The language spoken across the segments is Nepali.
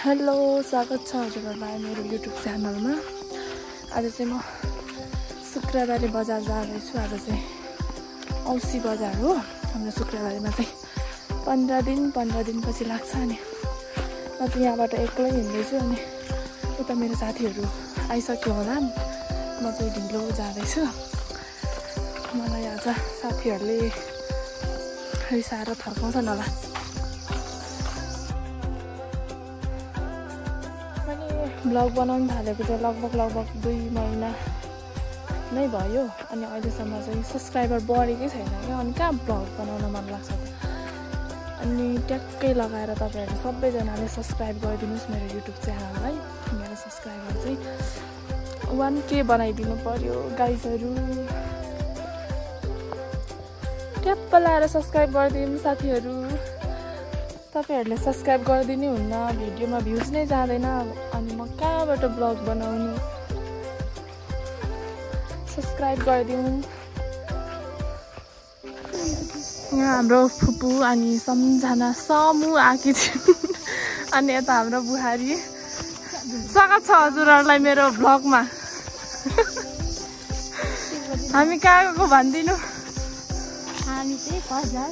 हेलो स्वागत छ हजुरहरुलाई मेरो युट्युब च्यानलमा। आज चाहिँ म शुक्रबारे बजार जाँदैछु। आज चाहिँ औसी बजार हो। हाम्रो शुक्रबारेमा चाहिँ 15 दिन पछि लाग्छ अनि म चाहिँ यहाँबाट एक्लै हिँड्दैछु अनि उता मेरो साथीहरु आइसक्यो होला। म चाहिँ ढिलो जाँदैछु। मलाई आज साथीहरुले रिसाएर थर्काउँछन् होला। ब्लग बनाउन थालेको चाहिँ लगभग 2 महिना नै भयो अनि अहिलेसम्म चाहिँ सब्स्क्राइबर बढेकै छैन क्या। अनि कहाँ ब्लग बनाउन मन लाग्छ अनि ट्याक्कै लगाएर तपाईहरु सबैजनाले सब्स्क्राइब गरिदिनुस् मेरो युट्युब च्यानललाई। मेरो सब्स्क्राइबर चाहिँ 1K बनाइदिनु पर्यो गाइजहरु। ट्याप्प लाएर सब्स्क्राइब गरिदिनु साथीहरु। तपाईहरुले सब्स्क्राइब गरिदिनु हुन्न, भिडियोमा भ्युज नै जाँदैन अनि म कहाँबाट ब्लग बनाउनु। सब्स्क्राइब गरिदिनु। यहाँ हाम्रो फुपू अनि सम्झना समु आकी छिन् अनि यता हाम्रो बुहारी। स्वागत छ हजुरहरुलाई मेरो ब्लगमा। हामी कहाँ गएको भन्दिनु? हामी चाहिँ बजार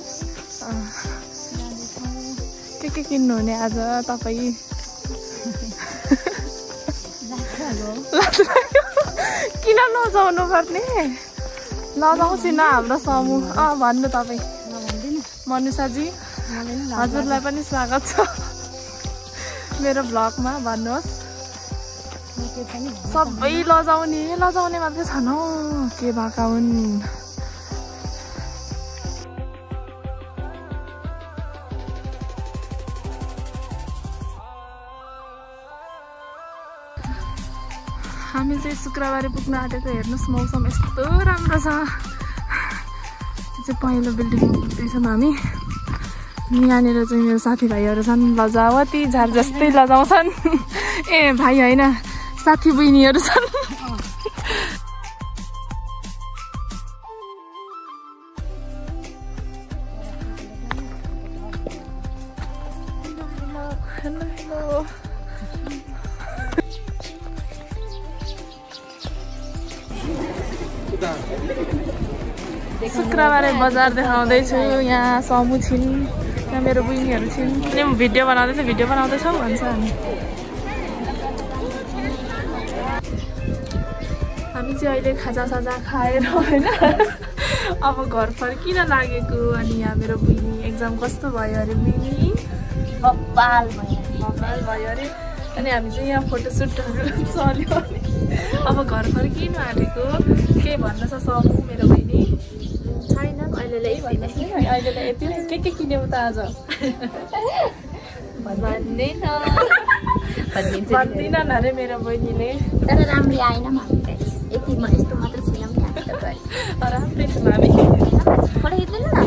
के किन्नु हुने आज तपाई? किन लजाउनु पर्ने? लजाउँछु न हाम्रो समु। भन्नु तपाई। मनुषाजी हजुरलाई पनि स्वागत छ मेरो ब्लगमा। भन्नुहोस्। सबै लजाउने मात्रै छन् हौ। के भएका हुन्? हामी चाहिँ शुक्रबारे पुग्न आँटेको। हेर्नुस् मौसम यस्तो राम्रो छ। यो चाहिँ पहिलो बिल्डिङ पुग्दैछौँ हामी। यहाँनिर चाहिँ मेरो साथीभाइहरू छन्। लजावती झार जस्तै लजाउँछन्। ए भाइ होइन, साथी बहिनीहरू छन्। हेलो शुक्रबारे बजार देखाउँदैछु। यहाँ समु छिन्, यहाँ मेरो बहिनीहरू छिन्। अनि म भिडियो बनाउँदैछौ भन्छ हामी चाहिँ अहिले खाजासाजा खाएर होइन अब घर फर्किन लागेको। अनि यहाँ मेरो बहिनी एक्जाम कस्तो भयो अरे? बहिनी बब्बाल भयो अरे। अनि हामी चाहिँ यहाँ फोटोसुटहरू चल्यो अनि अब घर फर्किनु आँटेको। के भन्न छ समु मेरो बहिनी? छैन अहिले यति नै। के किन्यौ त आज? भन्दिन अरे मेरो बहिनीले। तर राम्रै आएन यति म यस्तो मात्र छैन नि। हामी त राम्रै छौँ हामी। पठाइदिनु न